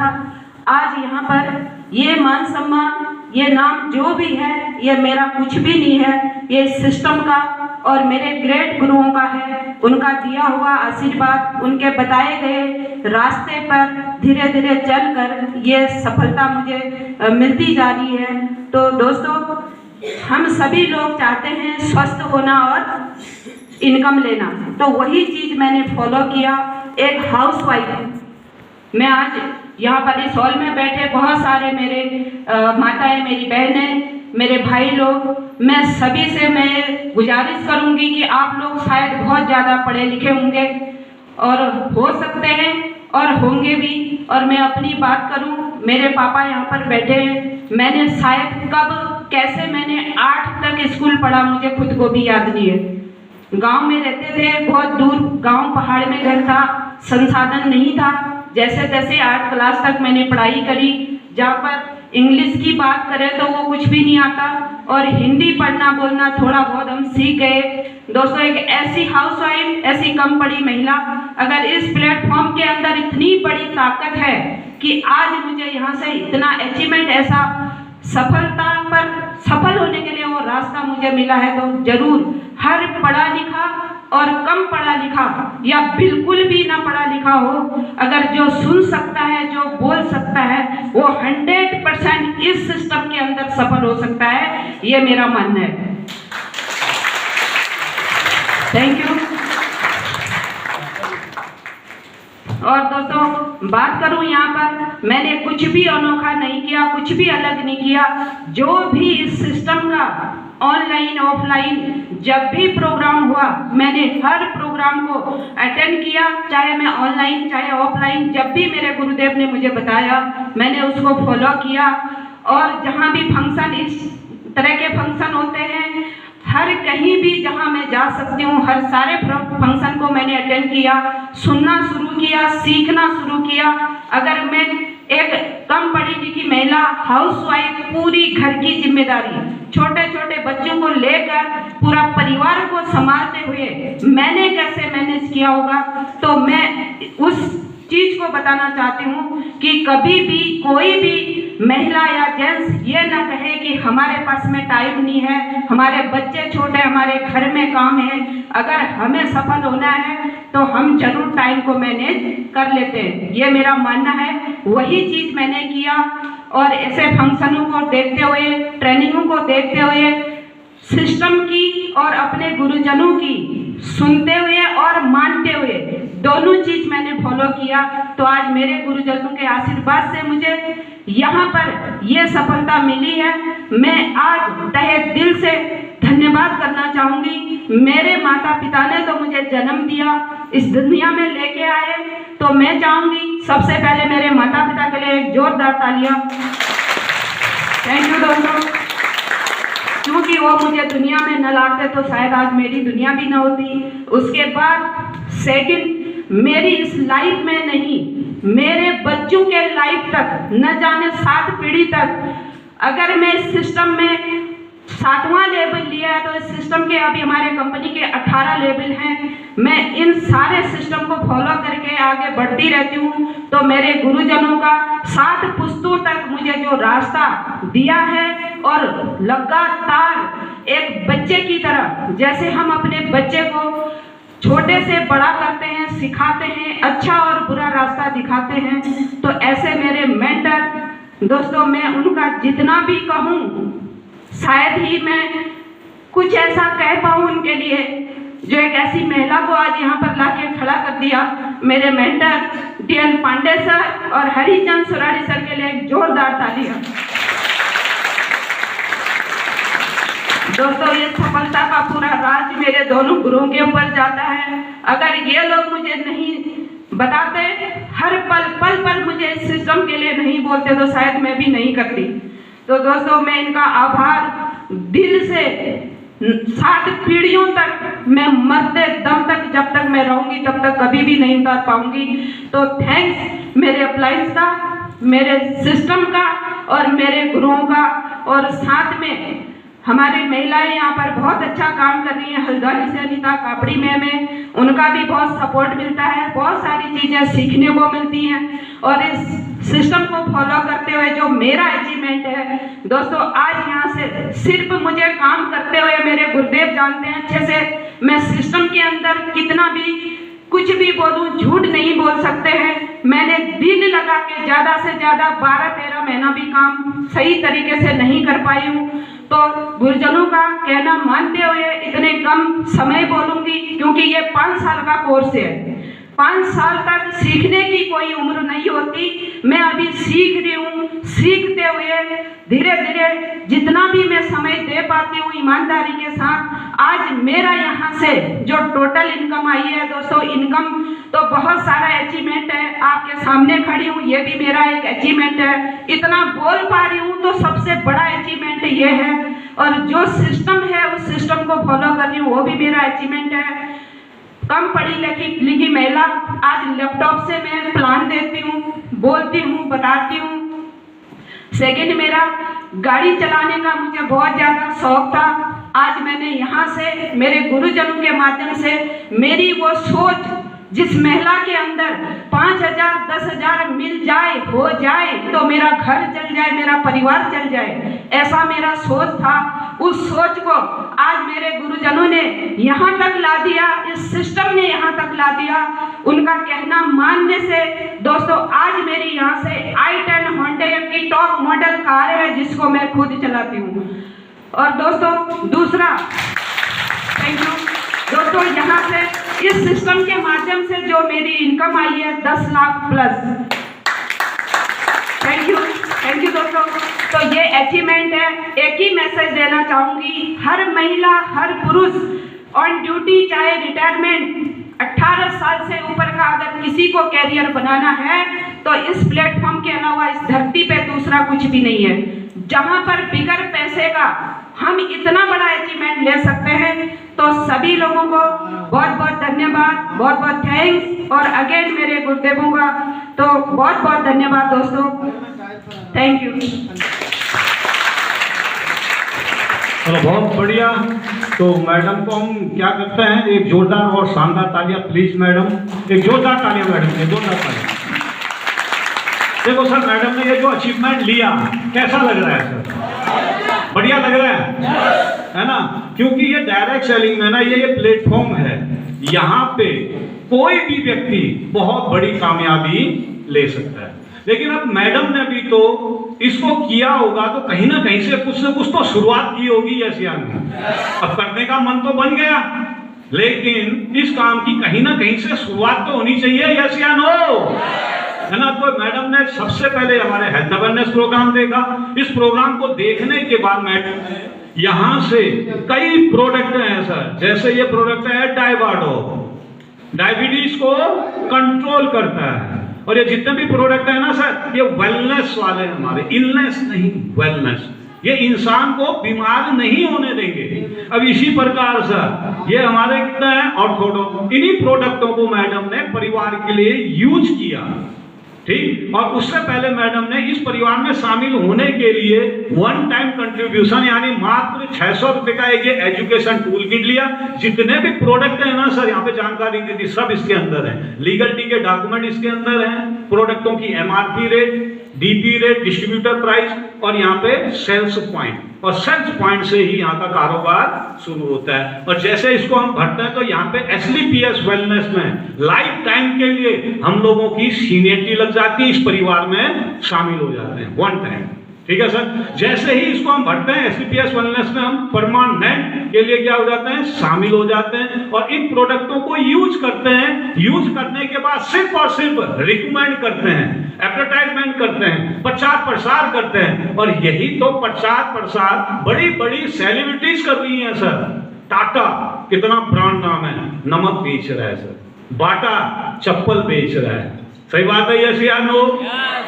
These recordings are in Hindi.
था। आज यहाँ पर ये मान सम्मान, ये नाम जो भी है, ये मेरा कुछ भी नहीं है, ये सिस्टम का और मेरे ग्रेट गुरुओं का है। उनका दिया हुआ आशीर्वाद, उनके बताए गए रास्ते पर धीरे धीरे चलकर ये सफलता मुझे मिलती जा रही है। तो दोस्तों, हम सभी लोग चाहते हैं स्वस्थ होना और इनकम लेना, तो वही चीज़ मैंने फॉलो किया। एक हाउसवाइफ, मैं आज यहाँ पर इस हॉल में बैठे बहुत सारे मेरे माताएं, मेरी बहनें, मेरे भाई लोग, मैं सभी से मैं गुजारिश करूँगी कि आप लोग शायद बहुत ज़्यादा पढ़े लिखे होंगे और हो सकते हैं और होंगे भी। और मैं अपनी बात करूँ, मेरे पापा यहाँ पर बैठे हैं, मैंने शायद कब कैसे मैंने 8 तक स्कूल पढ़ा, मुझे खुद को भी याद नहीं है। गांव में रहते थे, बहुत दूर गांव पहाड़ में घर था, संसाधन नहीं था। जैसे तैसे 8 क्लास तक मैंने पढ़ाई करी, जहाँ पर इंग्लिश की बात करें तो वो कुछ भी नहीं आता और हिंदी पढ़ना बोलना थोड़ा बहुत हम सीख गए। दोस्तों, एक ऐसी हाउसवाइफ, ऐसी कम पढ़ी महिला, अगर इस प्लेटफॉर्म के अंदर इतनी बड़ी ताकत है कि आज मुझे यहाँ से इतना अचीवमेंट, ऐसा सफलता पर सफल होने के लिए वो रास्ता मुझे मिला है, तो जरूर हर पढ़ा लिखा और कम पढ़ा लिखा या बिल्कुल भी ना पढ़ा लिखा हो, अगर जो सुन सकता है, जो बोल सकता है, वो 100% इस सिस्टम के अंदर सफल हो सकता है, ये मेरा मानना है। Thank you. और दोस्तों, बात करूं, यहाँ पर मैंने कुछ भी अनोखा नहीं किया, कुछ भी अलग नहीं किया। जो भी इस सिस्टम का ऑनलाइन ऑफलाइन जब भी प्रोग्राम हुआ, मैंने हर प्रोग्राम को अटेंड किया, चाहे मैं ऑनलाइन चाहे ऑफलाइन। जब भी मेरे गुरुदेव ने मुझे बताया, मैंने उसको फॉलो किया। और जहाँ भी फंक्शन, इस तरह के फंक्शन होते हैं, हर कहीं भी जहाँ मैं जा सकती हूँ, हर सारे फंक्शन को मैंने अटेंड किया, सुनना शुरू किया, सीखना शुरू किया। अगर मैं एक कम पढ़ी लिखी महिला, हाउसवाइफ, पूरी घर की जिम्मेदारी, छोटे छोटे बच्चों को लेकर पूरा परिवार को संभालते हुए मैंने कैसे मैनेज किया होगा, तो मैं उस चीज को बताना चाहती हूँ कि कभी भी कोई भी महिला या जेंट्स ये ना कहे कि हमारे पास में टाइम नहीं है, हमारे बच्चे छोटे, हमारे घर में काम है। अगर हमें सफल होना है तो हम जरूर टाइम को मैनेज कर लेते हैं, ये मेरा मानना है। वही चीज मैंने किया और ऐसे फंक्शनों को देखते हुए, ट्रेनिंगों को देखते हुए, सिस्टम की और अपने गुरुजनों की सुनते हुए और मानते हुए, दोनों चीज मैंने फॉलो किया। तो आज मेरे गुरुजनों के आशीर्वाद से मुझे यहाँ पर ये सफलता मिली है। मैं आज तहे दिल से धन्यवाद करना चाहूँगी। मेरे माता पिता ने तो मुझे जन्म दिया, इस दुनिया में लेके आए, तो मैं चाहूँगी सबसे पहले मेरे माता पिता के लिए एक जोरदार तालियां। थैंक यू दोस्तों, क्योंकि वो मुझे दुनिया में न लाते तो शायद आज मेरी दुनिया भी न होती। उसके बाद सेकंड, मेरी इस लाइफ में नहीं, मेरे बच्चों के लाइफ तक, न जाने 7 पीढ़ी तक, अगर मैं इस सिस्टम में 7वां लेवल लिया है तो इस सिस्टम के अभी हमारे कंपनी के 18 लेवल हैं। मैं इन सारे सिस्टम को फॉलो करके आगे बढ़ती रहती हूँ। तो मेरे गुरुजनों का 7 पुश्तों तक मुझे जो रास्ता दिया है, और लगातार एक बच्चे की तरह, जैसे हम अपने बच्चे को छोटे से बड़ा करते हैं, सिखाते हैं, अच्छा और बुरा रास्ता दिखाते हैं, तो ऐसे मेरे मेंटर दोस्तों, मैं उनका जितना भी कहूँ शायद ही मैं कुछ ऐसा कह पाऊँ उनके लिए, जो एक ऐसी महिला को आज यहाँ पर लाके खड़ा कर दिया। मेरे मेंटर DN पांडे सर और हरिचंद सुराड़ी सर के लिए एक जोरदार तालियां। दोस्तों, ये सफलता का पूरा राज मेरे दोनों गुरुओं के ऊपर जाता है। अगर ये लोग मुझे नहीं बताते, हर पल पल पर मुझे इस सिस्टम के लिए नहीं बोलते, तो शायद मैं भी नहीं करती। तो दोस्तों, मैं इनका आभार दिल से, 7 पीढ़ियों तक, मैं मरते दम तक, जब तक मैं रहूंगी तब तक कभी भी नहीं उतार पाऊंगी। तो थैंक्स मेरे अप्लायंस का, मेरे सिस्टम का और मेरे गुरुओं का। और साथ में हमारी महिलाएं यहाँ पर बहुत अच्छा काम कर रही हैं। हल्द्वानी से अनीता कापड़ी मैम है, उनका भी बहुत सपोर्ट मिलता है, बहुत सारी चीज़ें सीखने को मिलती हैं। और इस सिस्टम जो मेरा अचीवमेंट है दोस्तों, आज यहाँ से सिर्फ मुझे काम करते हुए मेरे गुरुदेव जानते हैं अच्छे से, मैं सिस्टम के अंदर कितना भी कुछ भी बोलूं, झूठ नहीं बोल सकते हैं। मैंने दिल लगा के ज़्यादा से ज़्यादा 12-13 महीना भी काम सही तरीके से नहीं कर पाई हूँ, तो गुरुजनों का कहना मानते हुए इतने कम समय बोलूँगी, क्योंकि ये 5 साल का कोर्स है। 5 साल तक सीखने की कोई उम्र नहीं होती। मैं अभी सीख रही हूँ, सीखते हुए धीरे धीरे जितना भी मैं समय दे पाती हूँ ईमानदारी के साथ, आज मेरा यहाँ से जो टोटल इनकम आई है दोस्तों, इनकम तो बहुत सारा अचीवमेंट है, आपके सामने खड़ी हूँ, ये भी मेरा एक अचीवमेंट है। इतना बोल पा रही हूँ तो सबसे बड़ा अचीवमेंट ये है, और जो सिस्टम है उस सिस्टम को फॉलो कर रही हूँ, वो भी मेरा अचीवमेंट है। कम पढ़ी लिखी महिला आज लैपटॉप से मैं प्लान देती हूँ, बोलती हूँ, बताती हूँ। सेकंड, मेरा गाड़ी चलाने का मुझे बहुत ज़्यादा शौक था। आज मैंने यहाँ से मेरे गुरुजनों के माध्यम से मेरी वो सोच, जिस महिला के अंदर 5,000 10,000 मिल जाए, हो जाए तो मेरा घर चल जाए, मेरा परिवार चल जाए, ऐसा मेरा सोच था। उस सोच को आज मेरे गुरुजनों ने यहाँ तक ला दिया, इस सिस्टम ने यहाँ तक ला दिया। उनका कहना मानने से दोस्तों आज मेरी यहाँ से i10 होंडा की टॉप मॉडल कार है, जिसको मैं खुद चलाती हूँ। और दोस्तों दूसरा, थैंक यू दोस्तों, यहाँ से इस सिस्टम के माध्यम से जो मेरी इनकम आई है 10 लाख प्लस। थैंक यू दोस्तों। तो ये अचीवमेंट है। एक ही मैसेज देना चाहूँगी, हर महिला, हर पुरुष ऑन ड्यूटी, चाहे रिटायरमेंट, 18 साल से ऊपर का अगर किसी को कैरियर बनाना है तो इस प्लेटफॉर्म के अलावा इस धरती पे दूसरा कुछ भी नहीं है, जहाँ पर बिगर पैसे का हम इतना बड़ा अचीवमेंट ले सकते हैं। तो सभी लोगों को बहुत बहुत धन्यवाद, बहुत बहुत थैंक्स, और अगेन मेरे गुरुदेवों का तो बहुत बहुत धन्यवाद दोस्तों। Thank you. चलो बहुत बढ़िया। तो मैडम को हम क्या करते हैं, एक जोरदार और शानदार तालियां प्लीज मैडम, एक जोरदार तालियां मैडम के, जोरदार तालियां। देखो सर, मैडम ने ये जो अचीवमेंट लिया कैसा लग रहा है सर? बढ़िया लग रहा है ना? क्योंकि ये डायरेक्ट सेलिंग में ना ये प्लेटफॉर्म है, यहाँ पे कोई भी व्यक्ति बहुत बड़ी कामयाबी ले सकता है। लेकिन अब मैडम ने भी तो इसको किया होगा, तो कहीं ना कहीं से कुछ तो शुरुआत की होगी यशियान ने। अब करने का मन तो बन गया, लेकिन इस काम की कहीं ना कहीं से शुरुआत तो होनी चाहिए यशियान हो, है ना? तो मैडम ने सबसे पहले हमारे हेल्थ अवेयरनेस प्रोग्राम देखा। इस प्रोग्राम को देखने के बाद मैडम ने यहाँ से कई प्रोडक्ट हैं सर, जैसे ये प्रोडक्ट है डायवाडो, डायबिटीज को कंट्रोल करता है। और ये जितने भी प्रोडक्ट है ना सर, ये वेलनेस वाले हैं हमारे, इलनेस नहीं, वेलनेस। ये इंसान को बीमार नहीं होने देंगे। अब इसी प्रकार सर ये हमारे कितना है ऑर्थोडो, इन्हीं प्रोडक्टों को मैडम ने परिवार के लिए यूज किया, ठीक। और उससे पहले मैडम ने इस परिवार में शामिल होने के लिए वन टाइम कंट्रीब्यूशन यानी मात्र 600 रुपए का एक एजुकेशन टूल किट लिया। जितने भी प्रोडक्ट है ना सर, यहाँ पे जानकारी दी थी, सब इसके अंदर है। लीगलिटी के डॉक्यूमेंट इसके अंदर हैं, प्रोडक्टों की MRP rate, DP rate, distributor price, और यहाँ पे सेल्स पॉइंट, और सेल्स पॉइंट से ही यहाँ का कारोबार शुरू होता है। और जैसे इसको हम भरते हैं तो यहाँ पे SLPS वेलनेस में लाइफ टाइम के लिए हम लोगों की सीनियरिटी लग जाती है, इस परिवार में शामिल हो जाते हैं वन टाइम, ठीक है सर। जैसे ही इसको हम भरते हैं SLPS वेलनेस में, हम परमानेंट के लिए क्या हो जाते हैं, शामिल हो जाते हैं। और इन प्रोडक्टों को यूज करते हैं, यूज करने के बाद सिर्फ और सिर्फ रिकमेंड करते हैं, एडवर्टाइजमेंट करते हैं, प्रचार प्रसार करते हैं। और यही तो प्रचार प्रसार बड़ी बड़ी सेलिब्रिटीज कर रही हैं सर। टाटा कितना ब्रांड नाम है, नमक बेच रहा है सर। बाटा चप्पल बेच रहा है, सही बात है यशियान हो।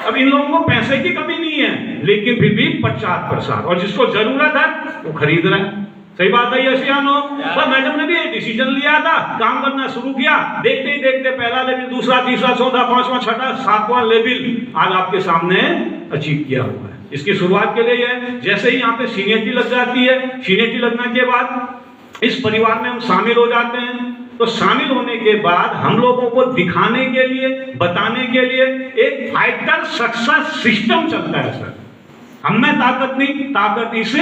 अब इन लोगों को पैसे की कमी नहीं है, लेकिन फिर भी प्रचार प्रसार, और जिसको जरूरत है वो खरीद रहे हैं, सही बात है यशियान हो। तो मैडम ने भी एक डिसीजन लिया था, काम करना शुरू किया, देखते ही देखते पहला लेवल, दूसरा, तीसरा, चौथा, पांचवा, छठा, सातवां लेवल आज आपके सामने अचीव किया हुआ है। इसकी शुरुआत के लिए है, जैसे ही यहाँ पे सीनियरिटी लग जाती है, सीनियरिटी लगने के बाद इस परिवार में हम शामिल हो जाते हैं। तो शामिल होने के बाद हम लोगों को दिखाने के लिए, बताने के लिए एक फाइटर सक्सेस सिस्टम चलता है सर। हम में ताकत नहीं, ताकत इस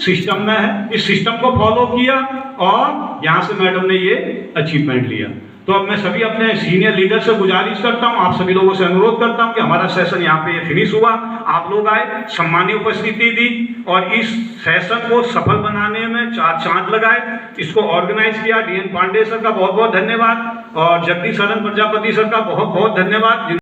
सिस्टम में है। इस सिस्टम को फॉलो किया और यहाँ से मैडम ने ये अचीवमेंट लिया। तो अब मैं सभी अपने सीनियर लीडर से गुजारिश करता हूँ, आप सभी लोगों से अनुरोध करता हूँ कि हमारा सेशन यहाँ पे फिनिश हुआ। आप लोग आए, सम्मानीय उपस्थिति दी और इस सेशन को सफल बनाने में 4 चांद लगाए। इसको ऑर्गेनाइज किया DN पांडे सर का बहुत बहुत धन्यवाद और जगदीश शरण प्रजापति सर का बहुत बहुत धन्यवाद।